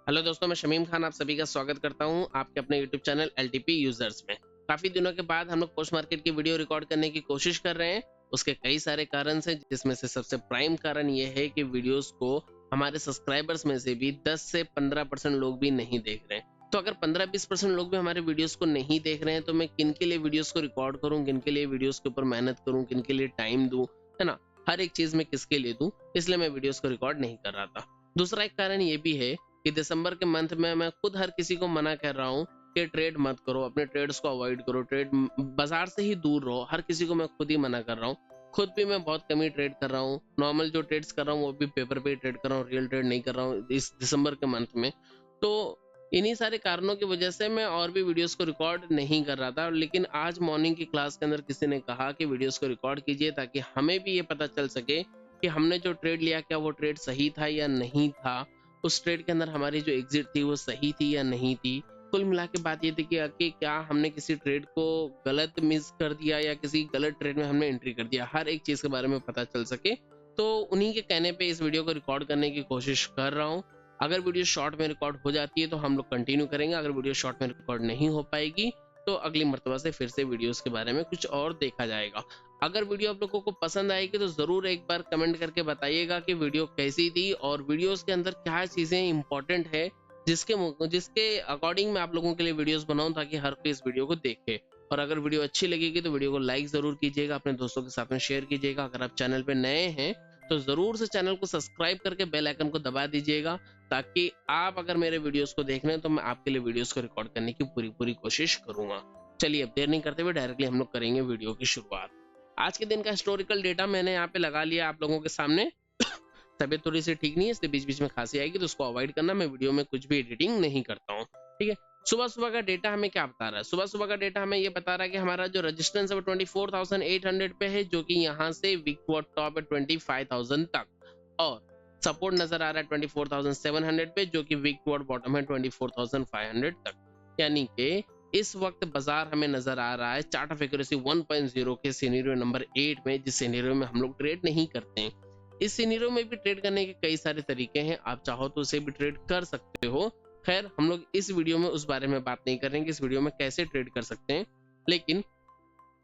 Hello दोस्तों, मैं शमीम खान आप सभी का स्वागत करता हूं आपके अपने यूट्यूब चैनल एलटीपी यूजर्स में। काफी दिनों के बाद हम लोग पोस्ट मार्केट की वीडियो रिकॉर्ड करने की कोशिश कर रहे हैं। उसके कई सारे कारण हैं, जिसमें से सबसे प्राइम कारण ये है कि वीडियोस को हमारे सब्सक्राइबर्स में से भी 10 से 15% लोग भी नहीं देख रहे हैं। तो अगर 15-20% लोग भी हमारे वीडियोस को नहीं देख रहे हैं तो मैं किन के लिए वीडियोस को रिकॉर्ड करूँ, किन के लिए वीडियोस के ऊपर मेहनत करूँ, किन के लिए टाइम दूँ, है ना। हर एक चीज में किसके लिए दूँ, इसलिए मैं वीडियोस को रिकॉर्ड नहीं कर रहा था। दूसरा एक कारण ये भी है कि दिसंबर के मंथ में मैं खुद हर किसी को मना कर रहा हूँ कि ट्रेड मत करो, अपने ट्रेड्स को अवॉइड करो, ट्रेड बाजार से ही दूर रहो। हर किसी को मैं खुद ही मना कर रहा हूँ। खुद भी मैं बहुत कम ही ट्रेड कर रहा हूँ। नॉर्मल जो ट्रेड्स कर रहा हूँ वो भी पेपर पे ही ट्रेड कर रहा हूँ, रियल ट्रेड नहीं कर रहा हूँ इस दिसंबर के मंथ में। तो इन्हीं सारे कारणों की वजह से मैं और भी वीडियोस को रिकॉर्ड नहीं कर रहा था। लेकिन आज मॉर्निंग की क्लास के अंदर किसी ने कहा कि वीडियोस को रिकॉर्ड कीजिए ताकि हमें भी ये पता चल सके कि हमने जो ट्रेड लिया क्या वो ट्रेड सही था या नहीं था, उस ट्रेड के अंदर हमारी जो एग्जिट थी वो सही थी या नहीं थी। कुल मिला के बात ये थी कि क्या हमने किसी ट्रेड को गलत मिस कर दिया या किसी गलत ट्रेड में हमने एंट्री कर दिया, हर एक चीज के बारे में पता चल सके। तो उन्हीं के कहने पे इस वीडियो को रिकॉर्ड करने की कोशिश कर रहा हूँ। अगर वीडियो शॉर्ट में रिकॉर्ड हो जाती है तो हम लोग कंटिन्यू करेंगे, अगर वीडियो शॉर्ट में रिकॉर्ड नहीं हो पाएगी तो अगली मर्तबा से फिर से वीडियोस के बारे में कुछ और देखा जाएगा। अगर वीडियो आप लोगों को पसंद आएगी तो जरूर एक बार कमेंट करके बताइएगा कि वीडियो कैसी थी और वीडियोस के अंदर क्या चीजें इंपॉर्टेंट है जिसके अकॉर्डिंग मैं आप लोगों के लिए वीडियोस बनाऊं ताकि हर कोई इस वीडियो को देखे। और अगर वीडियो अच्छी लगेगी तो वीडियो को लाइक जरूर कीजिएगा, अपने दोस्तों के साथ में शेयर कीजिएगा। अगर आप चैनल पे नए हैं तो जरूर से चैनल को सब्सक्राइब करके बेल आइकन को दबा दीजिएगा, ताकि आप अगर मेरे वीडियोस को देख रहे हैं तो मैं आपके लिए वीडियोस को रिकॉर्ड करने की पूरी कोशिश करूंगा। चलिए अब देर नहीं करते हुए डायरेक्टली हम लोग करेंगे वीडियो की शुरुआत। आज के दिन का हिस्टोरिकल डेटा मैंने यहाँ पे लगा लिया आप लोगों के सामने। तबीयत थोड़ी सी ठीक नहीं है इसलिए बीच बीच में खांसी आएगी तो उसको अवॉइड करना। मैं वीडियो में कुछ भी एडिटिंग नहीं करता हूँ, ठीक है। सुबह सुबह का डेटा हमें क्या बता रहा है? सुबह सुबह का डेटा हमें ये बता रहा है कि हमारा जो रेजिस्टेंस है वो 24,800 पे है, जो कि यहाँ से वीक टॉप है 25,000 तक, और सपोर्ट नजर आ रहा है 24,700 पे, जो कि वीक बॉटम है 24,500 तक। यानी कि इस वक्त बाजार हमें नजर आ रहा है चार्ट ऑफ एक्यूरेसी 1.0 के सिनेरियो नंबर 8 में, जिस सिनेरियो में हम लोग ट्रेड नहीं करते हैं। इस सिनेरियो में भी ट्रेड करने के कई सारे तरीके हैं, आप चाहो तो उसे भी ट्रेड कर सकते हो। खैर हम लोग इस वीडियो में उस बारे में बात नहीं करेंगे, इस वीडियो में कैसे ट्रेड कर सकते हैं। लेकिन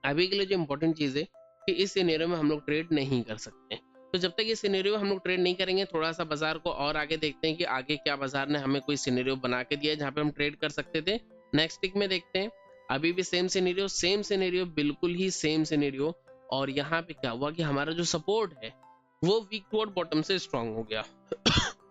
अभी के लिए जो इंपॉर्टेंट चीज है कि इस सिनेरियो में हम लोग ट्रेड नहीं कर सकते। तो जब तक ये सिनेरियो हम लोग ट्रेड नहीं करेंगे, थोड़ा सा बाजार को और आगे देखते हैं कि आगे क्या बाजार ने हमें कोई सिनेरियो बना के दिया है जहाँ पे हम ट्रेड कर सकते थे। नेक्स्ट टिक में देखते हैं। अभी भी सेम सिनेरियो, बिल्कुल ही सेम सिनेरियो। और यहाँ पे क्या हुआ कि हमारा जो सपोर्ट है वो वीक टुवर्ड बॉटम से स्ट्रांग हो गया।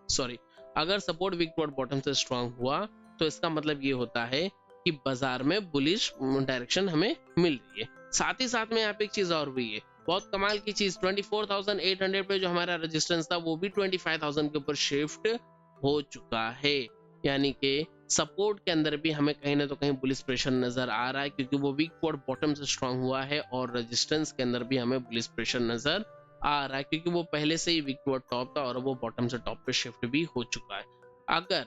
सॉरी, अगर सपोर्ट वीक टुवर्ड बॉटम से स्ट्रांग हुआ तो इसका मतलब ये होता है कि बाजार में बुलिश डायरेक्शन हमें मिल रही है। साथ ही साथ में यहाँ पे एक चीज और हुई है, बहुत कमाल की चीज। 24,800 पे जो हमारा रेजिस्टेंस था वो भी 25,000 के ऊपर शिफ्ट हो चुका है। यानी कि सपोर्ट के अंदर भी हमें कहीं ना तो कहीं बुलिश प्रेशर नजर आ रहा है, क्योंकि वो वीक टुवर्ड बॉटम से स्ट्रांग हुआ है, और रेजिस्टेंस के अंदर भी हमें बुलिश प्रेशर नजर आ रहा है, क्योंकि वो पहले से ही वीक टुवर्ड टॉप था और वो बॉटम से टॉप पे शिफ्ट भी हो चुका है। अगर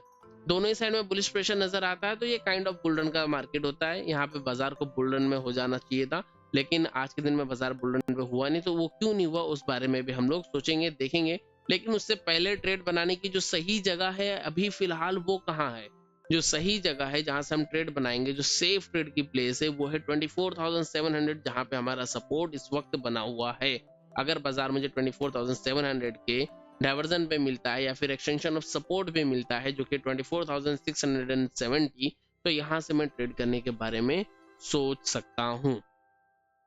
दोनों ही साइड में बुलिश प्रेशर नजर आता है तो ये काइंड ऑफ बुल रन का मार्केट होता है। यहाँ पे बाजार को बुल रन में हो जाना चाहिए था, लेकिन आज के दिन में बाजार बुल रन पे हुआ नहीं। तो वो क्यों नहीं हुआ उस बारे में भी हम लोग सोचेंगे, देखेंगे। लेकिन उससे पहले ट्रेड बनाने की जो सही जगह है अभी फिलहाल वो कहाँ है? जो सही जगह है जहां से हम ट्रेड बनाएंगे, जो सेफ ट्रेड की प्लेस है, वो है 24,700, जहां पे हमारा सपोर्ट इस वक्त बना हुआ है। अगर बाजार मुझे 24,700 के डाइवर्जन पे मिलता है या फिर एक्सटेंशन ऑफ सपोर्ट पे मिलता है जो कि 24,670, तो यहाँ से मैं ट्रेड करने के बारे में सोच सकता हूँ,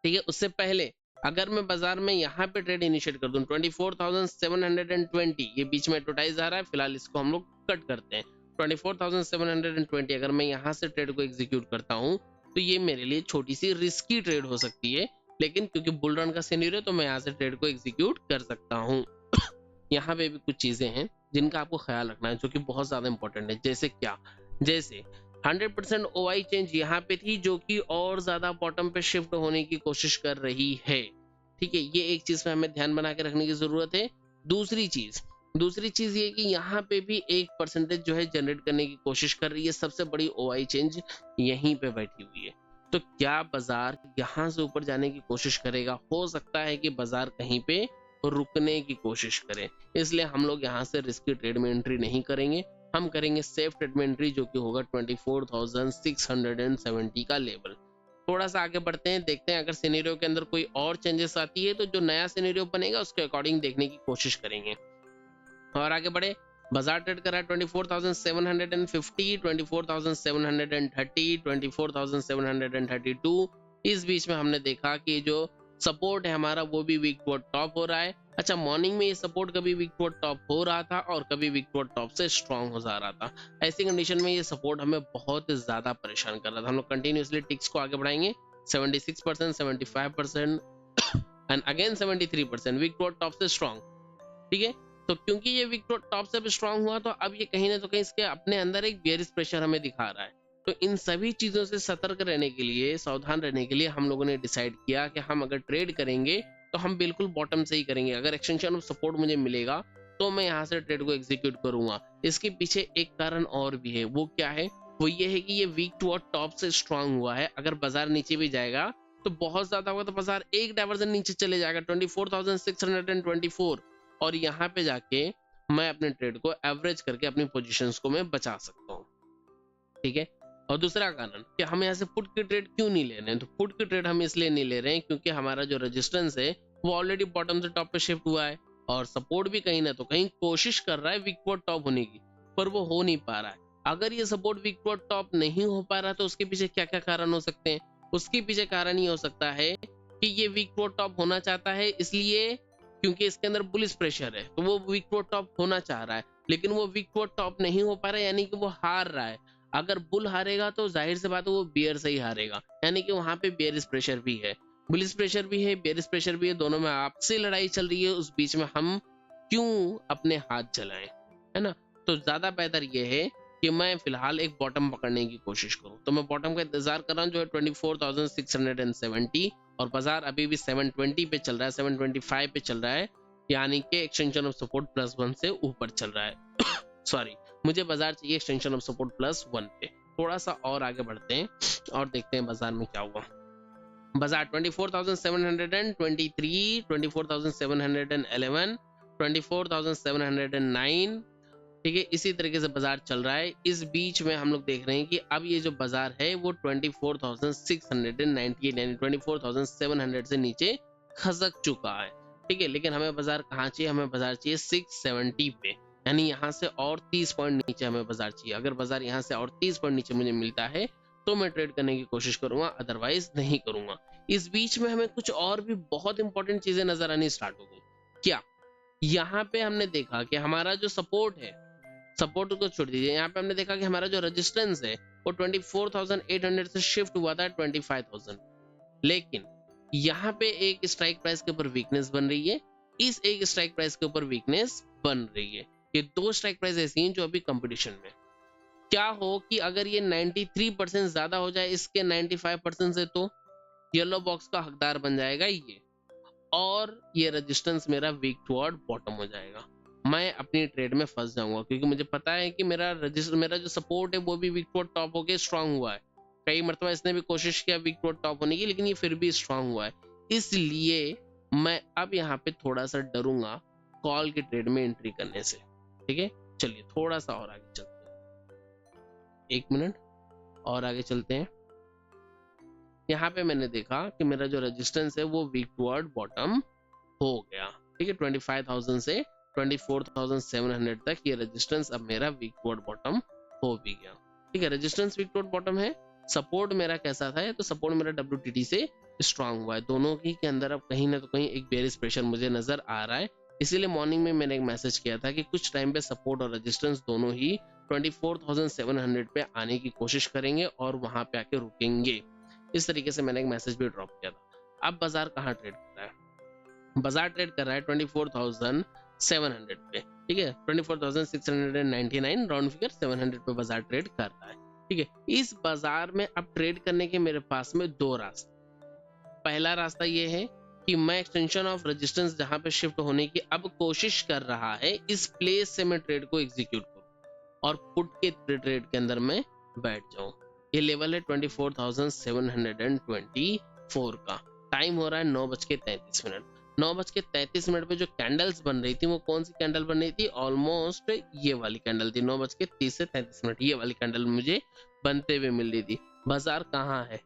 ठीक है। उससे पहले अगर मैं बाजार में यहाँ पे ट्रेड इनिशिएट कर दूं 24,720, ये बीच में एडवर्टाइज आ रहा है, फिलहाल इसको हम लोग कट करते हैं। 24,720 अगर मैं यहाँ से ट्रेड को एग्जीक्यूट करता हूँ तो ये मेरे लिए छोटी सी रिस्की ट्रेड हो सकती है, लेकिन क्योंकि बुल रन का सिनेरियो तो मैं यहाँ से ट्रेड को एग्जीक्यूट कर सकता हूँ। यहाँ पे भी कुछ चीजें हैं जिनका आपको ख्याल रखना है, जो कि बहुत ज्यादा इंपॉर्टेंट है। जैसे क्या? जैसे 100% ओआई चेंज यहाँ पे थी, जो कि और ज्यादा बॉटम पे शिफ्ट होने की कोशिश कर रही है, ठीक है। ये एक चीज में हमें ध्यान बना के रखने की जरूरत है। दूसरी चीज ये कि यहाँ पे भी 1% जो है जनरेट करने की कोशिश कर रही है। सबसे बड़ी ओआई चेंज यहीं पे बैठी हुई है। तो क्या बाजार यहाँ से ऊपर जाने की कोशिश करेगा? हो सकता है कि बाजार कहीं पे रुकने की कोशिश करें, इसलिए हम लोग यहाँ से रिस्की ट्रेड में एंट्री नहीं करेंगे। हम करेंगे सेफ ट्रेड में एंट्री, जो कि होगा 24,670 का लेवल। थोड़ा सा आगे बढ़ते हैं, देखते हैं अगर सिनेरियो के अंदर कोई और चेंजेस आती है तो जो नया सिनेरियो बनेगा उसके अकॉर्डिंग देखने की कोशिश करेंगे। और आगे बढ़े, बाजार ट्रेड कर रहा है 24,750, 24,730, 24,732। इस बीच में हमने देखा कि जो सपोर्ट है हमारा वो भी वीक टू टॉप हो रहा है। अच्छा, मॉर्निंग में ये सपोर्ट कभी वीक टू टॉप हो रहा था और कभी वीक टू टॉप से स्ट्रांग हो जा रहा था। ऐसी कंडीशन में ये सपोर्ट हमें बहुत ज्यादा परेशान कर रहा था। हम लोग कंटिन्यूसली टिक्स को आगे बढ़ाएंगे, 76%, 75% and again 73% weak to top से स्ट्रांग। ठीक है, तो क्योंकि ये वीक टॉप से स्ट्रांग हुआ तो अब ये कहीं ना तो कहीं इसके अपने अंदर एक बेयरिश प्रेशर हमें दिखा रहा है। तो इन सभी चीजों से सतर्क रहने के लिए, सावधान रहने के लिए हम लोगों ने डिसाइड किया कि हम अगर ट्रेड करेंगे तो हम बिल्कुल बॉटम से ही करेंगे। अगर एक्सटेंशन ऑफ सपोर्ट मुझे मिलेगा तो मैं यहाँ से ट्रेड को एग्जीक्यूट करूंगा। इसके पीछे एक कारण और भी है, वो क्या है? वो ये है कि ये वीक टू टॉप से स्ट्रांग हुआ है। अगर बाजार नीचे भी जाएगा तो बहुत ज्यादा होगा तो बाजार एक डाइवर्जन नीचे चले जाएगा 24,624, और यहाँ पे जाके मैं अपने ट्रेड को एवरेज करके अपनी पोजीशंस को मैं बचा सकता हूँ। ठीक है, और दूसरा कारण कि हम यहाँ से पुट की ट्रेड क्यों नहीं ले रहे हैं, तो पुट की ट्रेड हम इसलिए नहीं ले रहे हैं क्योंकि हमारा जो रेजिस्टेंस है वो ऑलरेडी बॉटम से टॉप पे शिफ्ट हुआ है, और सपोर्ट भी कहीं ना तो कहीं कोशिश कर रहा है वीक टू टॉप होने की, पर वो हो नहीं पा रहा है। अगर ये सपोर्ट वीक टू टॉप नहीं हो पा रहा तो उसके पीछे क्या क्या कारण हो सकते हैं? उसके पीछे कारण ये हो सकता है कि ये वीक टू टॉप होना चाहता है इसलिए क्योंकि इसके अंदर बुलिश प्रेशर है, तो वो वीक टू टॉप होना चाह रहा है, लेकिन वो वीक टू टॉप नहीं हो पा रहा है, यानी कि वो हार रहा है। अगर बुल हारेगा तो जाहिर सी बात है वो बियर से ही हारेगा, यानी कि वहां पे बियरिश प्रेशर भी है, बुलिश प्रेशर भी है, बियरिश प्रेशर भी है, दोनों में आपसी लड़ाई चल रही है। उस बीच में हम क्यों अपने हाथ चलाएं, है ना? तो ज्यादा बेहतर ये है कि मैं फिलहाल एक बॉटम पकड़ने की कोशिश करूं। तो मैं बॉटम का इंतजार कर रहा हूं जो है 24,670, और बाजार अभी भी 720 पे चल रहा है, 725 पे चल रहा है, यानी कि एक्सटेंशन ऑफ सपोर्ट +1 से ऊपर चल रहा है। सॉरी, मुझे बाजार चाहिए एक्सटेंशन ऑफ सपोर्ट +1 पे। थोड़ा सा और आगे बढ़ते हैं और देखते हैं बाजार में क्या हुआ। बाजार 24,723, 24,711, 24,709, ठीक है, इसी तरीके से बाजार चल रहा है। इस बीच में हम लोग देख रहे हैं कि अब ये जो बाजार है वो 24,698 यानी 24,700 से नीचे खसक चुका है। ठीक है, लेकिन हमें बाजार कहाँ चाहिए? हमें बाजार चाहिए 670 पे, यानी यहाँ से और 30 पॉइंट नीचे हमें बाजार चाहिए। अगर बाजार यहाँ से और 30 पॉइंट नीचे मुझे मिलता है तो मैं ट्रेड करने की कोशिश करूंगा, अदरवाइज नहीं करूंगा। इस बीच में हमें कुछ और भी बहुत इंपॉर्टेंट चीजें नजर आनी स्टार्ट हो गई। क्या? यहाँ पे हमने देखा कि हमारा जो सपोर्ट है, सपोर्ट को छोड़ दीजिए, यहाँ पे हमने देखा कि हमारा जो रेजिस्टेंस है वो 24,800 से शिफ्ट हुआ था 25,000, लेकिन यहाँ पे एक स्ट्राइक प्राइस के ऊपर वीकनेस बन रही है, इस एक स्ट्राइक प्राइस के ऊपर वीकनेस बन रही है। ये दो स्ट्राइक प्राइस ऐसी हैं जो अभी कंपटीशन में। क्या हो कि अगर ये 93% ज्यादा हो जाए इसके 95% से, तो येलो बॉक्स का हकदार बन जाएगा ये, और ये रेजिस्टेंस मेरा वीक टुवर्ड बॉटम हो जाएगा। मैं अपनी ट्रेड में फंस जाऊंगा क्योंकि मुझे पता है कि मेरा जो सपोर्ट है वो भी वीक टुवर्ड टॉप होके स्ट्रांग हुआ है। कई मरतबा इसने भी कोशिश किया वीक टुवर्ड टॉप होने की, लेकिन ये फिर भी स्ट्रांग हुआ है। इसलिए मैं अब यहाँ पे थोड़ा सा डरूंगा कॉल की ट्रेड में एंट्री करने से। ठीक है, चलिए थोड़ा सा और आगे चलते हैं, 1 मिनट और आगे चलते हैं। यहाँ पे मैंने देखा कि मेरा जो रेजिस्टेंस है वो वीक टुवर्ड बॉटम हो गया। ठीक है, 25,000 से 24,700 तक ये रेजिस्टेंस अब मेरा वीक टुवर्ड बॉटम हो भी गया। ठीक है, रेजिस्टेंस वीक टुवर्ड बॉटम है। सपोर्ट मेरा कैसा था? तो सपोर्ट मेरा WTT से स्ट्रांग हुआ है। दोनों ही के अंदर अब कहीं ना तो कहीं एक बेयरिश प्रेशर मुझे नजर आ रहा है। इसीलिए मॉर्निंग में मैंने एक मैसेज किया था कि कुछ टाइम पे सपोर्ट और रेजिस्टेंस दोनों ही 24,700 पे आने की कोशिश करेंगे और वहां पे आके रुकेंगे। इस तरीके से मैंने एक मैसेज भी ड्रॉप किया था। अब बाजार कहाँ ट्रेड कर रहा है? बाजार ट्रेड कर रहा है 24,700 पे। ठीक है, 24,699 राउंड फिगर 700 पे बाजार ट्रेड कर रहा है। ठीक है, इस बाजार में अब ट्रेड करने के मेरे पास में दो रास्ते। पहला रास्ता ये है कि मैं एक्सटेंशन ऑफ रेजिस्टेंस जहां पे शिफ्ट होने की अब कोशिश कर रहा है, इस प्लेस से मैं ट्रेड को एग्जीक्यूट करूं और पुट के ट्रेड के अंदर मैं बैठ जाऊं। ये लेवल है 24,724 का। टाइम हो रहा है 9:33। 9:33 पे जो कैंडल्स बन रही थी वो कौन सी कैंडल बन रही थी? ऑलमोस्ट ये वाली कैंडल थी। 9:30 से 33 ये वाली कैंडल मुझे बनते हुए मिल रही थी। बाजार कहाँ है?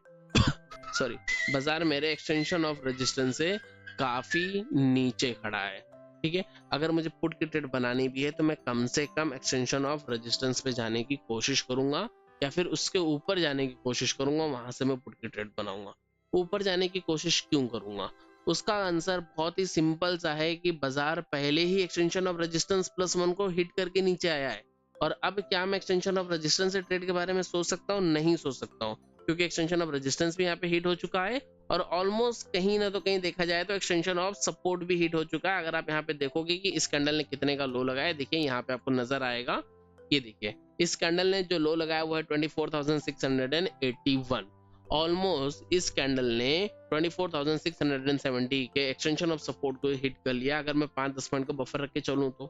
सॉरी, बाजार मेरे एक्सटेंशन ऑफ रेजिस्टेंस से काफी नीचे खड़ा है। ठीक है, अगर मुझे पुट की ट्रेड बनानी भी है तो मैं कम से कम एक्सटेंशन ऑफ रेजिस्टेंस पे जाने की कोशिश करूंगा, या फिर उसके ऊपर जाने की कोशिश करूंगा, वहां से मैं पुट की ट्रेड बनाऊंगा। ऊपर जाने की कोशिश क्यों करूंगा? उसका आंसर बहुत ही सिंपल सा है कि बाजार पहले ही एक्सटेंशन ऑफ रेजिस्टेंस +1 को हिट करके नीचे आया है, और अब क्या मैं एक्सटेंशन ऑफ रेजिस्टेंस से ट्रेड के बारे में सोच सकता हूँ? नहीं सोच सकता हूँ, क्योंकि एक्सटेंशन ऑफ रेजिस्टेंस भी यहाँ पे हिट हो चुका है, और ऑलमोस्ट कहीं ना तो कहीं देखा जाए तो एक्सटेंशन ऑफ सपोर्ट भी हिट हो चुका है। अगर आप यहाँ पे देखोगे कि इस कैंडल ने कितने का लो लगाया, देखिए यहाँ पे आपको नजर आएगा, ये देखिए इस कैंडल ने जो लो लगाया वो है 24,681। ऑलमोस्ट इस कैंडल ने 24,670 के एक्सटेंशन ऑफ सपोर्ट को हिट कर लिया। अगर मैं 5-10 पॉइंट का बफर रख के चलूं तो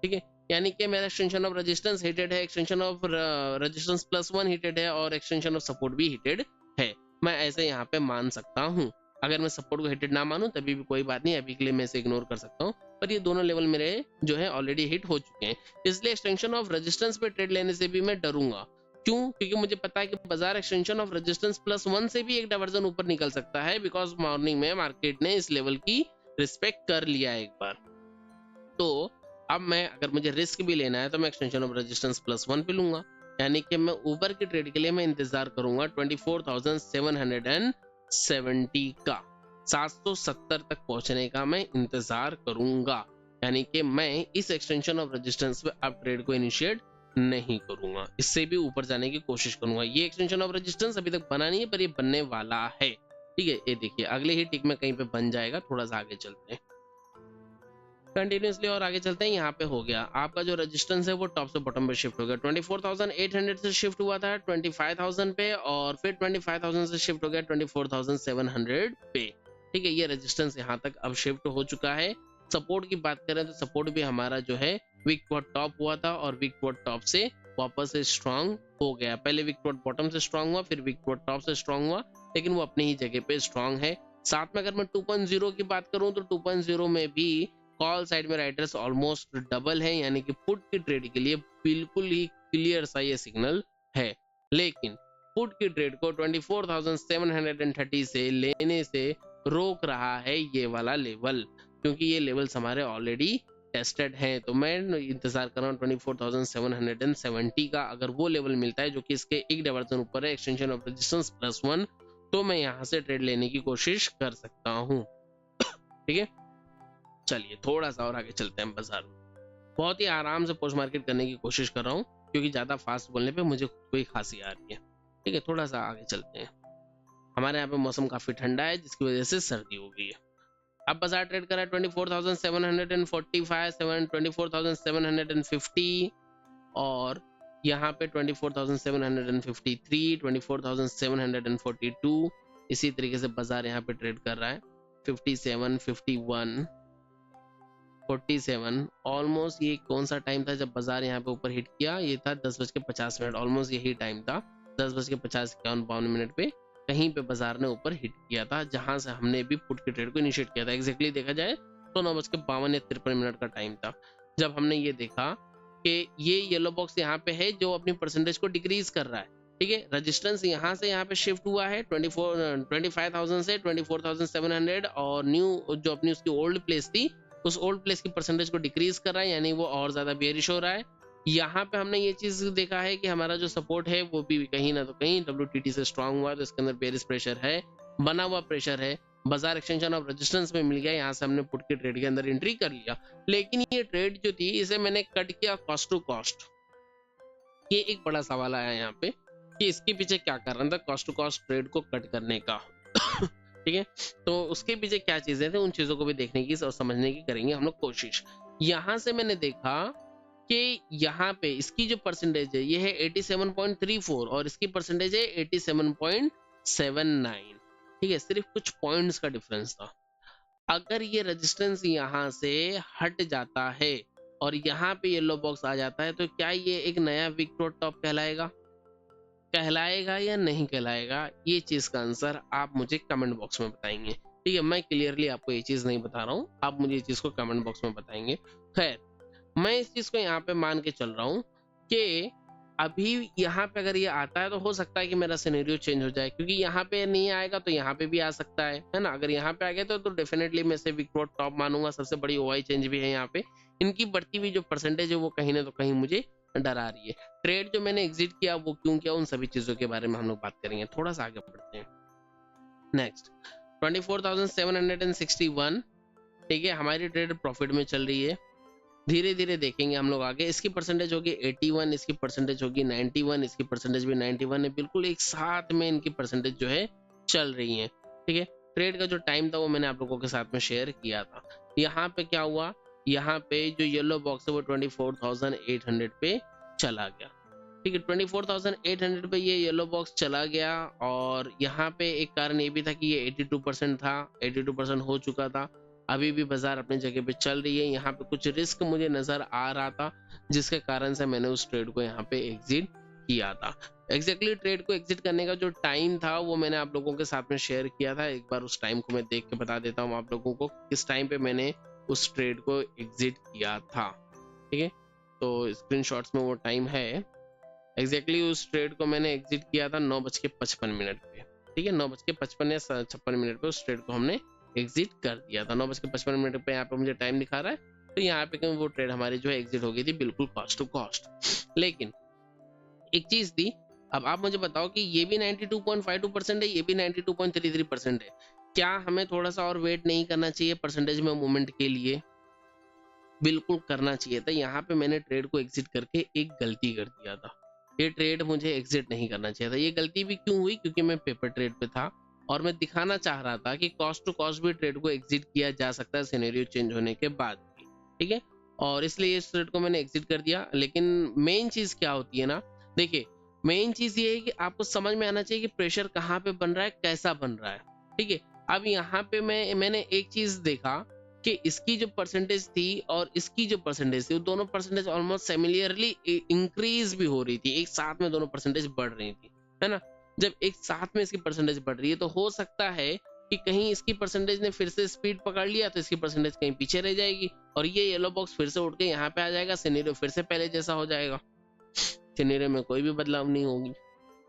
ठीक है, यानी कि मेरा एक्सटेंशन ऑफ रेजिस्टेंस हिटेड है, एक्सटेंशन ऑफ रेजिस्टेंस +1 हिटेड है, और एक्सटेंशन ऑफ सपोर्ट भी हिटेड है। मैं ऐसे यहाँ पे मान सकता हूँ। अगर मैं सपोर्ट को हिटेड ना मानूं तभी भी कोई बात नहीं, अभी के लिए मैं इसे इग्नोर कर सकता हूँ, पर ये दोनों लेवल मेरे जो है ऑलरेडी हिट हो चुके हैं, इसलिए एक्सटेंशन ऑफ रेजिस्टेंस पे ट्रेड लेने से भी मैं डरूंगा। क्यों? क्योंकि मुझे पता है कि बाजार एक्सटेंशन ऑफ रेजिस्टेंस +1 से भी एक डाइवर्जन ऊपर निकल सकता है, बिकॉज मॉर्निंग में मार्केट ने इस लेवल की रिस्पेक्ट कर लिया एक बार। तो अब मैं, अगर मुझे रिस्क भी लेना है तो मैं एक्सटेंशन ऑफ रेजिस्टेंस +1 पे लूंगा, यानी कि मैं ऊपर की ट्रेड के लिए मैं इंतजार करूंगा 24,770 का, 770 तक पहुंचने का मैं इंतजार करूंगा, यानी कि मैं इस एक्सटेंशन ऑफ रेजिस्टेंस पे अब ट्रेड को इनिशिएट नहीं करूंगा, इससे भी ऊपर जाने की कोशिश करूंगा। ये एक्सटेंशन ऑफ रेजिस्टेंस अभी तक बना नहीं है, पर ये बनने वाला है। ठीक है, ये देखिए अगले ही टिक में कहीं पे बन जाएगा। थोड़ा सा आगे चलते हैं कंटिन्यूसली और आगे चलते हैं। यहाँ पे हो गया आपका जो रेजिस्टेंस है वो टॉप से बॉटम पे शिफ्ट हो गया। 24,800 से शिफ्ट हुआ था 25,000 पे, और फिर 25,000 से शिफ्ट हो गया 24,700 पे। ठीक है, ये रेजिस्टेंस यहाँ तक अब शिफ्ट हो चुका है। सपोर्ट की बात करें तो सपोर्ट भी हमारा जो है वीक टू टॉप हुआ था, और वीक टू टॉप से वापस से स्ट्रांग हो गया। पहले वीक टू बॉटम से स्ट्रांग हुआ, फिर वीक टू टॉप से स्ट्रांग हुआ, लेकिन वो अपनी ही जगह पे स्ट्रांग है। साथ में अगर मैं 2.0 की बात करूं तो 2.0 में भी कॉल साइड में राइटर्स ऑलमोस्ट डबल है, यानी कि पुट की ट्रेड के लिए बिल्कुल ही क्लियर सा ये सिग्नल है। लेकिन पुट की ट्रेड को 24,730 से लेने से रोक रहा है ये वाला लेवल, क्योंकि ये लेवल्स हमारे ऑलरेडी टेस्टेड हैं। तो मैं इंतजार कर रहा हूँ 24,770 का। अगर वो लेवल मिलता है जो कि इसके एक डाइवर्जन ऊपर है, एक्सटेंशन ऑफ रेजिस्टेंस +1, तो मैं यहाँ से ट्रेड लेने की कोशिश कर सकता हूँ। ठीक है, चलिए थोड़ा सा और आगे चलते हैं। बाजार में बहुत ही आराम से पोस्ट मार्केट करने की कोशिश कर रहा हूँ, क्योंकि ज्यादा फास्ट बोलने पे मुझे खुद को ही खांसी आ रही है। ठीक है, थोड़ा सा आगे चलते हैं। हमारे यहाँ पे मौसम काफी ठंडा है, जिसकी वजह से सर्दी हो गई है। अब बाजार ट्रेड कर रहा है 24,745, 24,750, और यहाँ पे 24,753, 24,742, इसी तरीके से बाजार यहाँ पे ट्रेड कर रहा है। 57, 51, 47, ऑलमोस्ट ये कौन सा टाइम था जब बाजार यहाँ पे ऊपर हिट किया? ये था 10:50, ऑलमोस्ट यही टाइम था। 10:50 पे कहीं पे बाजार ने ऊपर हिट किया था, जहां से हमने भी पुट की ट्रेड को इनिशिएट किया था। एग्जैक्टली देखा जाए तो 9:52 या 53 का टाइम था जब हमने ये देखा कि ये येलो बॉक्स यहाँ पे है जो अपनी परसेंटेज को डिक्रीज कर रहा है। ठीक है, रेजिस्टेंस यहाँ से यहाँ पे शिफ्ट हुआ है 25,000 से 24,700, और न्यू जो अपनी उसकी ओल्ड प्लेस थी उस ओल्ड प्लेस की परसेंटेज को डिक्रीज कर रहा है, यानी वो और ज्यादा बेरिश हो रहा है। यहाँ पे हमने ये चीज देखा है कि हमारा जो सपोर्ट है वो भी कहीं ना तो कहीं WTT से स्ट्रांग हुआ, तो इसके अंदर बेरिश प्रेशर है, बना हुआ प्रेशर है। बाजार एक्सटेंशन ऑफ रेजिस्टेंस में मिल गया, यहाँ से हमने पुट के ट्रेड के अंदर एंट्री कर लिया। लेकिन ये ट्रेड जो थी इसे मैंने कट किया कॉस्ट टू कॉस्ट। ये एक बड़ा सवाल आया यहाँ पे कि इसके पीछे क्या कारण था कॉस्ट टू कॉस्ट ट्रेड को कट करने का। ठीक है, तो उसके पीछे क्या चीजें थे, उन चीजों को भी देखने की और समझने की करेंगे हम लोग कोशिश। यहां से मैंने देखा कि यहाँ पे इसकी जो परसेंटेज है ये है 87.34, और इसकी परसेंटेज है 87.79। ठीक है, सिर्फ कुछ पॉइंट्स का डिफरेंस था। अगर ये रेजिस्टेंस यहाँ से हट जाता है और यहाँ पे येलो बॉक्स आ जाता है, तो क्या ये एक नया वीक टू टॉप कहलाएगा या नहीं कहलाएगा? ये चीज का आंसर आप मुझे कमेंट बॉक्स में बताएंगे। ठीक है, मैं क्लियरली आपको ये चीज नहीं बता रहा हूँ, आप मुझे ये चीज को कमेंट बॉक्स में बताएंगे। खैर, मैं इस चीज को यहाँ पे मान के चल रहा हूँ कि अभी यहाँ पे अगर ये आता है तो हो सकता है कि मेरा सिनेरियो चेंज हो जाए, क्योंकि यहाँ पे नहीं आएगा तो यहाँ पे भी आ सकता है ना। अगर यहाँ पे आ गया तो डेफिनेटली मैं इसे वीक नोट टॉप मानूंगा। सबसे बड़ी ओआई चेंज भी है यहाँ पे। इनकी बढ़ती हुई जो परसेंटेज है वो कहीं ना तो कहीं मुझे डरा रही है। ट्रेड जो मैंने एग्जिट किया वो क्यों किया, उन सभी चीजों के बारे में हम लोग बात करेंगे। थोड़ा सा आगे बढ़ते हैं। नेक्स्ट 24,761, ठीक है, हमारी ट्रेड प्रॉफिट में चल रही है। धीरे धीरे देखेंगे हम लोग आगे। इसकी परसेंटेज होगी 81, इसकी परसेंटेज होगी 91, इसकी परसेंटेज भी 91 है। बिल्कुल एक साथ में इनकी परसेंटेज जो है चल रही है। ठीक है, ट्रेड का जो टाइम था वो मैंने आप लोगों के साथ में शेयर किया था। यहाँ पे क्या हुआ, यहाँ पे जो येलो बॉक्स है वो 24,800 पे चला गया। ठीक है, 24,800 पे ये येलो बॉक्स चला गया। और यहाँ पे एक कारण ये भी था कि ये 82% था, 82% हो चुका था। अभी भी बाजार अपनी जगह पे चल रही है। यहाँ पे कुछ रिस्क मुझे नजर आ रहा था, जिसके कारण से मैंने उस ट्रेड को यहाँ पे एग्जिट किया था। एग्जैक्टली ट्रेड को एग्जिट करने का जो टाइम था वो मैंने आप लोगों के साथ में शेयर किया था। एक बार उस टाइम को मैं देख के बता देता हूँ आप लोगों को, किस टाइम पे मैंने उस ट्रेड को एग्जिट किया था। ठीक है, तो स्क्रीनशॉट्स में वो टाइम है। एग्जैक्टली उस ट्रेड को मैंने एग्जिट किया था 9:55 पे। ठीक है, 9:55 या 56 पे उस ट्रेड को हमने एग्जिट कर दिया था। 9:55 पे यहाँ पे मुझे टाइम दिखा रहा है, तो यहाँ पे वो ट्रेड हमारी जो है एग्जिट हो गई थी बिल्कुल कॉस्ट टू कॉस्ट। लेकिन एक चीज थी, अब आप मुझे बताओ कि ये भी 92.52% है, ये भी 92.33% है। क्या हमें थोड़ा सा और वेट नहीं करना चाहिए परसेंटेज में मूवमेंट के लिए? बिल्कुल करना चाहिए था। यहाँ पे मैंने ट्रेड को एग्जिट करके एक गलती कर दिया था। ये ट्रेड मुझे एग्जिट नहीं करना चाहिए था। ये गलती भी क्यों हुई, क्योंकि मैं पेपर ट्रेड पे था और मैं दिखाना चाह रहा था कि कॉस्ट टू कॉस्ट भी ट्रेड को एग्जिट किया जा सकता है सिनेरियो चेंज होने के बाद भी। ठीक है, और इसलिए इस ट्रेड को मैंने एग्जिट कर दिया। लेकिन मेन चीज क्या होती है ना, देखिए मेन चीज ये है कि आपको समझ में आना चाहिए कि प्रेशर कहाँ पे बन रहा है, कैसा बन रहा है। ठीक है, अब यहाँ पे मैंने एक चीज देखा कि इसकी जो परसेंटेज थी और इसकी जो परसेंटेज थी, वो दोनों परसेंटेज ऑलमोस्ट सिमिलरली इंक्रीज भी हो रही थी। एक साथ में दोनों परसेंटेज बढ़ रही थी, है ना। जब एक साथ में इसकी परसेंटेज बढ़ रही है तो हो सकता है कि कहीं इसकी परसेंटेज ने फिर से स्पीड पकड़ लिया तो इसकी परसेंटेज कहीं पीछे रह जाएगी और ये येलो बॉक्स फिर से उठ के यहाँ पे आ जाएगा। सिनेरियो फिर से पहले जैसा हो जाएगा, सिनेरियो में कोई भी बदलाव नहीं होगी,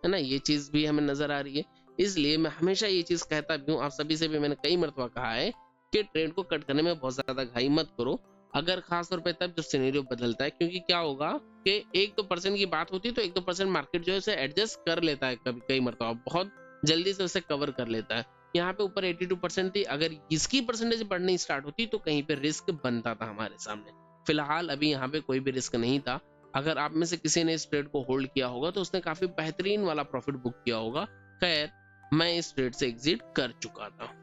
है ना। ये चीज भी हमें नजर आ रही है। इसलिए मैं हमेशा ये चीज कहता भी हूँ, आप सभी से भी मैंने कई मरतबा कहा है कि ट्रेड को कट करने में बहुत ज्यादा घाई मत करो, अगर खास तौर पे तब जब सिनेरियो बदलता है। क्योंकि क्या होगा कि 1-2% की बात होती है तो 1-2% मार्केट जो है उसे एडजस्ट कर लेता है, कभी कई मरतबा बहुत जल्दी से उसे कवर कर लेता है। यहाँ पे ऊपर 82% थी, अगर इसकी परसेंटेज बढ़नी स्टार्ट होती तो कहीं पे रिस्क बनता था हमारे सामने। फिलहाल अभी यहाँ पे कोई भी रिस्क नहीं था। अगर आप में से किसी ने इस ट्रेड को होल्ड किया होगा तो उसने काफी बेहतरीन वाला प्रॉफिट बुक किया होगा। खैर, मैं इस ट्रेड से एग्जिट कर चुका था।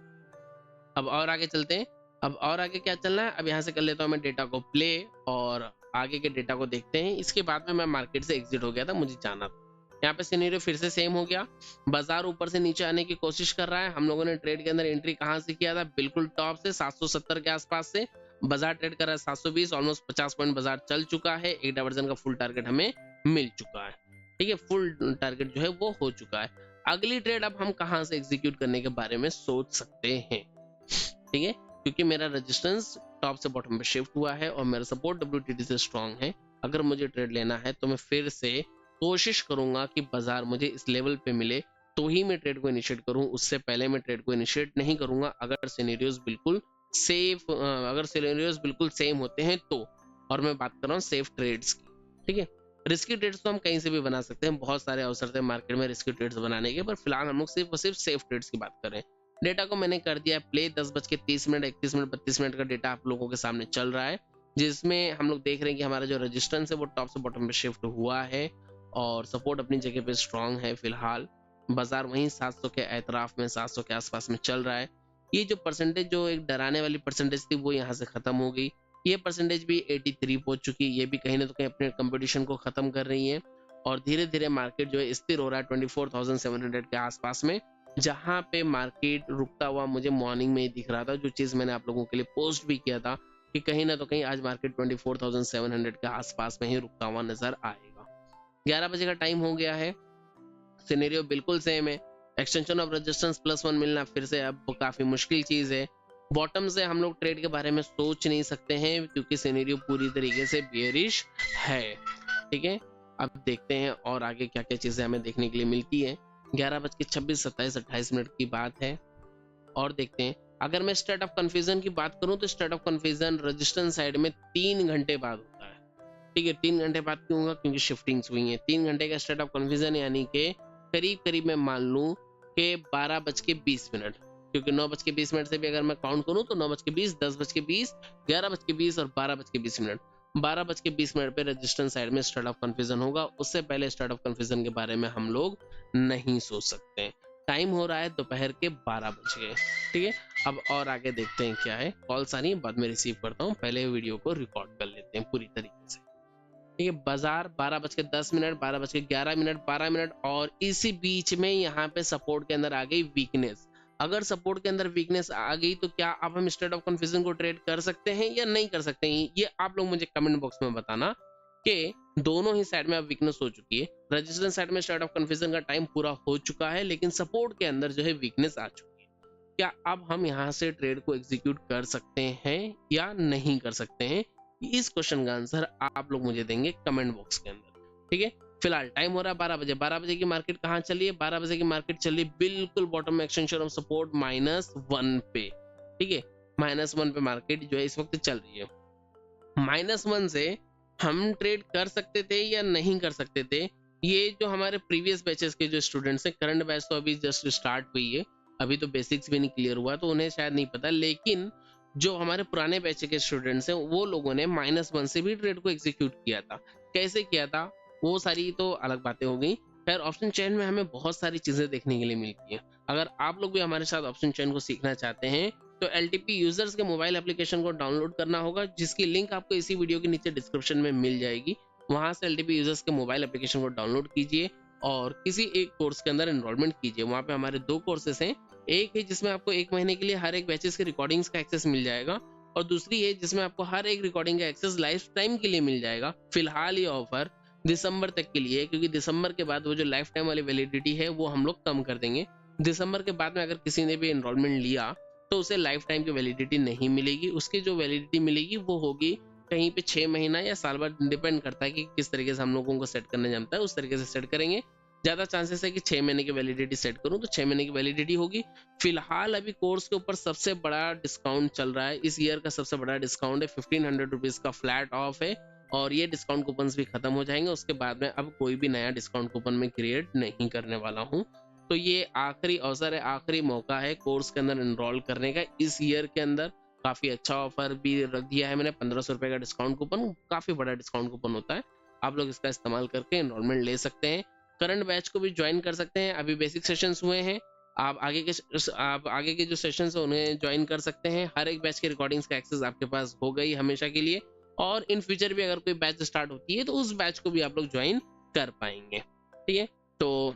अब और आगे चलते हैं। अब और आगे क्या चलना है, अब यहाँ से कर लेता हूँ मैं डेटा को प्ले और आगे के डेटा को देखते हैं। इसके बाद में मैं मार्केट से एग्जिट हो गया था, मुझे जाना था। यहाँ पे सिनेरियो फिर से सेम हो गया। बाजार ऊपर से नीचे आने की कोशिश कर रहा है। हम लोगों ने ट्रेड के अंदर एंट्री कहाँ से किया था, बिल्कुल टॉप से 770 के आसपास से। बाजार ट्रेड कर रहा है 720, ऑलमोस्ट 50 पॉइंट बाजार चल चुका है। एक डाइवर्जन का फुल टारगेट हमें मिल चुका है। ठीक है, फुल टारगेट जो है वो हो चुका है। अगली ट्रेड अब हम कहाँ से एग्जीक्यूट करने के बारे में सोच सकते हैं। ठीक है, क्योंकि मेरा रेजिस्टेंस टॉप से बॉटम पे शिफ्ट हुआ है और मेरा सपोर्ट WTD से स्ट्रांग है। अगर मुझे ट्रेड लेना है तो मैं फिर से कोशिश करूंगा कि बाजार मुझे इस लेवल पे मिले तो ही मैं ट्रेड को इनिशिएट करूं, उससे पहले मैं ट्रेड को इनिशिएट नहीं करूंगा। अगर सिनेरियोज बिल्कुल सेम होते हैं तो, और मैं बात कर रहा हूँ सेफ ट्रेड्स की। ठीक है, रिस्की ट्रेड्स तो हम कहीं से भी बना सकते हैं, बहुत सारे अवसर थे मार्केट में रिस्की ट्रेड्स बनाने के, पर फिलहाल हम लोग सिर्फ और सिर्फ सेफ ट्रेड्स की बात कर रहे हैं। डेटा को मैंने कर दिया प्ले। 10:30, 31 मिनट 32 मिनट का डेटा आप लोगों के सामने चल रहा है, जिसमें हम लोग देख रहे हैं कि हमारा जो रेजिस्टेंस है वो टॉप से बॉटम पे शिफ्ट हुआ है और सपोर्ट अपनी जगह पे स्ट्रांग है। फिलहाल बाजार वहीं 700 के एतराफ में, 700 के आसपास में चल रहा है। ये जो परसेंटेज, जो एक डराने वाली परसेंटेज थी, वो यहाँ से खत्म हो गई। ये परसेंटेज भी 83 पहुंच चुकी। ये भी कहीं ना कहीं अपने कंपटीशन को खत्म कर रही है और धीरे धीरे मार्केट जो है स्थिर हो रहा है 24,700 के आसपास में, जहां पे मार्केट रुकता हुआ मुझे मॉर्निंग में ही दिख रहा था। जो चीज मैंने आप लोगों के लिए पोस्ट भी किया था कि कहीं ना तो कहीं आज मार्केट 24,700 के आसपास में ही रुकता हुआ नजर आएगा। 11 बजे का टाइम हो गया है, सिनेरियो बिल्कुल सेम है। एक्सटेंशन ऑफ रेजिस्टेंस +1 मिलना फिर से अब काफी मुश्किल चीज है। बॉटम से हम लोग ट्रेड के बारे में सोच नहीं सकते हैं क्योंकि सिनेरियो पूरी तरीके से बेयरिश है। ठीक है, अब देखते हैं और आगे क्या क्या चीजें हमें देखने के लिए मिलती है। 11:26, 27, 28 मिनट की बात है और देखते हैं। अगर मैं स्टेट ऑफ कंफ्यूजन की बात करूं तो state of confusion resistance side में 3 घंटे बाद होता है। ठीक है, 3 घंटे बाद क्यों होगा? क्योंकि शिफ्टिंग्स हुई है। 3 घंटे का स्टेट ऑफ कंफ्यूजन यानी कि करीब करीब मैं मान लूं कि 12:20, क्योंकि 9:20 से भी अगर मैं काउंट करूं तो 9:20, 10:20, 11:20 और 12:20। 12:20 पे रजिस्टेंस साइड में स्टेट ऑफ कंफ्यूजन होगा। उससे पहले स्टेट ऑफ कंफ्यूजन के बारे में हम लोग नहीं सोच सकते। टाइम हो रहा है दोपहर के 12 बज गए। ठीक है, अब और आगे देखते हैं क्या है। कॉल्स आ रही है, बाद में रिसीव करता हूँ, पहले वीडियो को रिकॉर्ड कर लेते हैं पूरी तरीके से। ठीक है, बाजार 12:10, 12:11, 12 मिनट और इसी बीच में यहाँ पे सपोर्ट के अंदर आ गई वीकनेस। अगर सपोर्ट के अंदर वीकनेस आ गई तो क्या अब हम स्टेट ऑफ कंफ्यूजन को ट्रेड कर सकते हैं या नहीं कर सकते हैं? ये आप लोग मुझे कमेंट बॉक्स में बताना कि दोनों ही साइड में अब वीकनेस हो चुकी है। रेजिस्टेंस साइड में स्टेट ऑफ कंफ्यूजन का टाइम पूरा हो चुका है, लेकिन सपोर्ट के अंदर जो है वीकनेस आ चुकी है। क्या अब हम यहाँ से ट्रेड को एग्जीक्यूट कर सकते हैं या नहीं कर सकते हैं? इस क्वेश्चन का आंसर आप लोग मुझे देंगे कमेंट बॉक्स के अंदर। ठीक है, फिलहाल टाइम हो रहा है 12 बजे। 12 बजे की मार्केट कहाँ चली है? 12 बजे की मार्केट चली बिल्कुल बॉटम में एक्सटेंशन ऑफ सपोर्ट -1 पे। ठीक है, -1 पे मार्केट जो है इस वक्त चल रही है। -1 से हम ट्रेड कर सकते थे या नहीं कर सकते थे? ये जो हमारे प्रीवियस बैचेस के जो स्टूडेंट्स हैं, करंट बैच तो अभी जस्ट स्टार्ट हुई है, अभी तो बेसिक्स भी नहीं क्लियर हुआ, तो उन्हें शायद नहीं पता। लेकिन जो हमारे पुराने बैच के स्टूडेंट्स हैं वो लोगों ने -1 से भी ट्रेड को एग्जीक्यूट किया था। कैसे किया था वो सारी तो अलग बातें हो गई। खैर, ऑप्शन चेन में हमें बहुत सारी चीजें देखने के लिए मिलती हैं। अगर आप लोग भी हमारे साथ ऑप्शन चेन को सीखना चाहते हैं तो LTP यूजर्स के मोबाइल एप्लीकेशन को डाउनलोड करना होगा, जिसकी लिंक आपको इसी वीडियो के नीचे डिस्क्रिप्शन में मिल जाएगी। वहां से LTP यूजर्स के मोबाइल एप्लीकेशन को डाउनलोड कीजिए और किसी एक कोर्स के अंदर एनरोलमेंट कीजिए। वहां पे हमारे 2 कोर्सेस हैं। एक है जिसमें आपको 1 महीने के लिए हर एक बैचेस के रिकॉर्डिंग्स का एक्सेस मिल जाएगा और दूसरी है जिसमें आपको हर एक रिकॉर्डिंग का एक्सेस लाइफ टाइम के लिए मिल जाएगा। फिलहाल ये ऑफर दिसंबर तक के लिए है, क्योंकि दिसंबर के बाद वो जो लाइफ टाइम वाली वैलिडिटी है वो हम लोग कम कर देंगे। दिसंबर के बाद में अगर किसी ने भी एनरोलमेंट लिया तो उसे लाइफ टाइम की वैलिडिटी नहीं मिलेगी। उसकी जो वैलिडिटी मिलेगी वो होगी कहीं पे 6 महीना या साल भर, डिपेंड करता है कि किस तरीके से हम लोगों को सेट करना जानता है, उस तरीके से सेट करेंगे। ज्यादा चांसेस है कि 6 महीने की वैलिडिटी सेट करूं तो 6 महीने की वैलिडिटी होगी। फिलहाल अभी कोर्स के ऊपर सबसे बड़ा डिस्काउंट चल रहा है। इस ईयर का सबसे बड़ा डिस्काउंट है, 1500 रुपीज का फ्लैट ऑफ है और ये डिस्काउंट कूपन भी खत्म हो जाएंगे। उसके बाद में अब कोई भी नया डिस्काउंट कूपन में क्रिएट नहीं करने वाला हूँ। तो ये आखिरी अवसर है, आखिरी मौका है कोर्स के अंदर एनरोल करने का। इस ईयर के अंदर काफी अच्छा ऑफर भी रख दिया है मैंने, 1500 रुपए का डिस्काउंट कूपन, काफी बड़ा डिस्काउंट कूपन होता है। आप लोग इसका इस्तेमाल करके एनरोलमेंट ले सकते हैं। करंट बैच को भी ज्वाइन कर सकते हैं। अभी बेसिक सेशंस हुए हैं, आप आगे के जो सेशंस है उन्हें ज्वाइन कर सकते हैं। हर एक बैच के रिकॉर्डिंग्स का एक्सेस आपके पास हो गई हमेशा के लिए, और इन फ्यूचर भी अगर कोई बैच स्टार्ट होती है तो उस बैच को भी आप लोग ज्वाइन कर पाएंगे। ठीक है, तो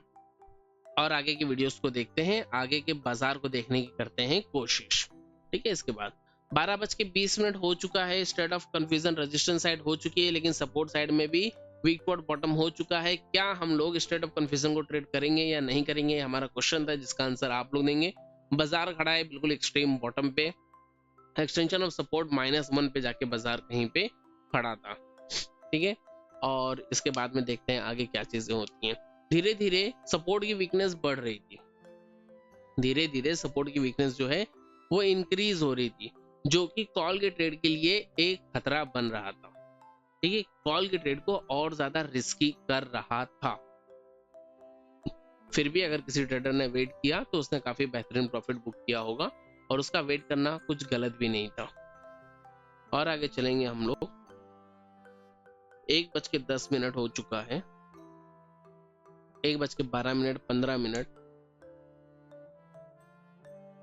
और आगे की वीडियोस को देखते हैं, आगे के बाजार को देखने की करते हैं कोशिश। ठीक है, इसके बाद 12:20 हो चुका है। State of confusion resistance side हो चुकी है, लेकिन सपोर्ट साइड में भी वीक पॉट बॉटम हो चुका है। क्या हम लोग स्टेट ऑफ कंफ्यूजन को ट्रेड करेंगे या नहीं करेंगे, हमारा क्वेश्चन था जिसका आंसर आप लोग देंगे। बाजार खड़ा है बिल्कुल एक्सट्रीम बॉटम पे, एक्सटेंशन ऑफ सपोर्ट -1 पे जाके बाजार कहीं पे खड़ा था। ठीक है, और इसके बाद में देखते हैं आगे क्या चीजें होती हैं। धीरे धीरे सपोर्ट की वीकनेस बढ़ रही थी, धीरे धीरे सपोर्ट की वीकनेस जो है वो इंक्रीज हो रही थी, जो कि कॉल के ट्रेड के लिए एक खतरा बन रहा था। ठीक है, कॉल के ट्रेड को और ज्यादा रिस्की कर रहा था। फिर भी अगर किसी ट्रेडर ने वेट किया तो उसने काफी बेहतरीन प्रॉफिट बुक किया होगा, और उसका वेट करना कुछ गलत भी नहीं था। और आगे चलेंगे हम लोग। 1:10 हो चुका है, 1:12, 15,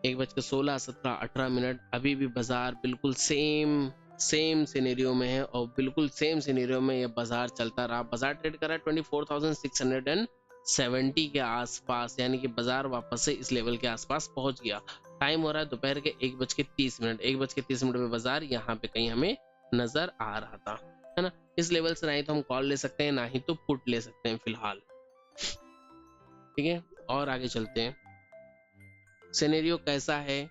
1:16, 17, 18। अभी भी बाजार बिल्कुल सेम सिनेरियो में है और बिल्कुल सेम सिनेरियो में ये बाजार चलता रहा। बाजार ट्रेड कर रहा है 24,670 के आसपास, यानी कि बाजार वापस से इस लेवल के आसपास पहुंच गया। टाइम हो रहा है दोपहर के 1:30। 1:30 पे बाजार यहाँ पे कहीं हमें नजर आ रहा था, है ना। इस लेवल से ना ही तो हम कॉल ले सकते हैं, ना ही तो पुट ले सकते हैं फिलहाल। ठीक है, और आगे चलते हैं। सिनेरियो कैसा है,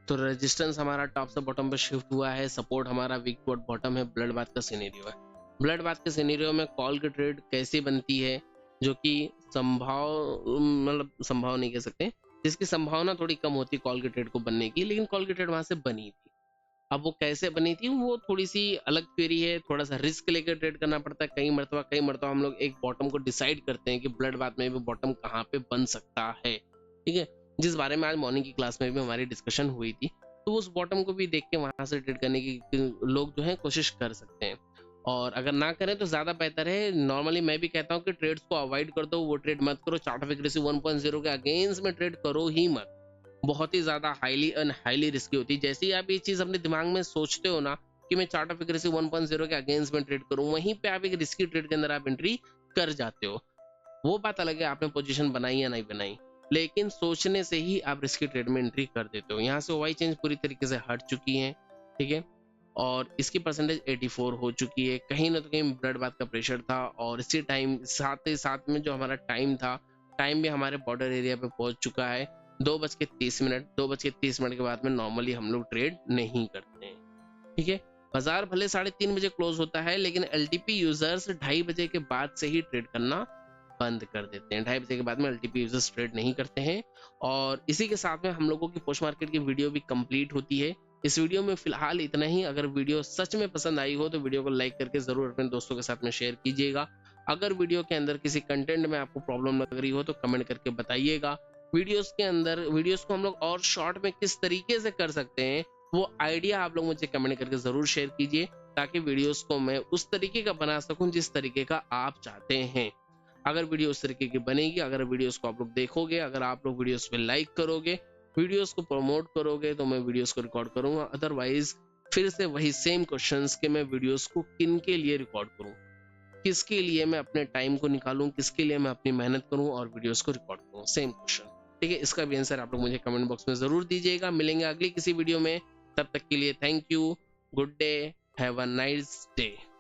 तो रेजिस्टेंस हमारा टॉप से बॉटम पे शिफ्ट हुआ है, सपोर्ट हमारा वीक टुवर्ड बॉटम है, ब्लड बाथ का सिनेरियो है। ब्लड बाथ के सिनेरियो में कॉल की ट्रेड कैसे बनती है, जो कि संभाव नहीं कह सकते, जिसकी संभावना थोड़ी कम होती है कॉल की ट्रेड को बनने की, लेकिन कॉल की ट्रेड वहां से बनी थी। अब वो कैसे बनी थी वो थोड़ी सी अलग थ्योरी है, थोड़ा सा रिस्क लेकर ट्रेड करना पड़ता है। कई मरतबा हम लोग एक बॉटम को डिसाइड करते हैं कि ब्लड बाथ में भी बॉटम कहाँ पे बन सकता है, ठीक है, जिस बारे में आज मॉर्निंग की क्लास में भी हमारी डिस्कशन हुई थी। तो उस बॉटम को भी देख के वहां से ट्रेड करने की लोग जो है कोशिश कर सकते हैं, और अगर ना करें तो ज्यादा बेहतर है। नॉर्मली मैं भी कहता हूँ कि ट्रेड्स को अवॉइड कर दो, वो ट्रेड मत करो, चार्ट ऑफ एक्यूरेसी 1.0 के अगेंस्ट में ट्रेड करो ही मत, बहुत ही ज्यादा हाईली रिस्की होती है। जैसे ही आप ये चीज अपने दिमाग में सोचते हो ना कि मैं चार्ट ऑफ एक्यूरेसी 1.0 के अगेंस्ट में ट्रेड करूं, वहीं पे आप एक रिस्की ट्रेड के अंदर आप एंट्री कर जाते हो। वो बात अलग है आपने पोजीशन बनाई या नहीं बनाई, लेकिन सोचने से ही आप रिस्की ट्रेड में एंट्री कर देते हो। यहाँ से ओवाई चेंज पूरी तरीके से हट चुकी है, ठीक है, और इसकी परसेंटेज 84 हो चुकी है। कहीं ना तो कहीं ब्लड बाथ का प्रेशर था, और इसी टाइम साथ ही साथ में जो हमारा टाइम था, टाइम भी हमारे बॉर्डर एरिया पे पहुंच चुका है। 2:30 के बाद में नॉर्मली हम लोग ट्रेड नहीं करते हैं, ठीक है। बाजार भले 3:30 बजे क्लोज होता है, लेकिन एलटीपी यूजर्स 2:30 बजे के बाद से ही ट्रेड करना बंद कर देते हैं। 2:30 बजे के बाद में एलटीपी यूजर्स ट्रेड नहीं करते हैं। और इसी के साथ में हम लोगों की पोस्ट मार्केट की वीडियो भी कंप्लीट होती है। इस वीडियो में फिलहाल इतना ही। अगर वीडियो सच में पसंद आई हो तो वीडियो को लाइक करके जरूर अपने दोस्तों के साथ में शेयर कीजिएगा। अगर वीडियो के अंदर किसी कंटेंट में आपको प्रॉब्लम लग रही हो तो कमेंट करके बताइएगा। वीडियोस को हम लोग और शॉर्ट में किस तरीके से कर सकते हैं, वो आइडिया आप लोग मुझे कमेंट करके जरूर शेयर कीजिए, ताकि वीडियोस को मैं उस तरीके का बना सकूं जिस तरीके का आप चाहते हैं। अगर वीडियो उस तरीके की बनेगी, अगर वीडियोस को आप लोग देखोगे, अगर आप लोग वीडियोस पे लाइक करोगे, वीडियोस को प्रमोट करोगे, तो मैं वीडियोस को रिकॉर्ड करूंगा। अदरवाइज फिर से वही सेम क्वेश्चंस के मैं वीडियोस को किन के लिए रिकॉर्ड करूं, किसके लिए मैं अपने टाइम को निकालूं, किसके लिए मैं अपनी मेहनत करूं और वीडियोस को रिकॉर्ड करूं, सेम क्वेश्चन, ठीक है। इसका भी आंसर आप लोग मुझे कमेंट बॉक्स में जरूर दीजिएगा। मिलेंगे अगली किसी वीडियो में, तब तक के लिए thank you, good day, have a nice day.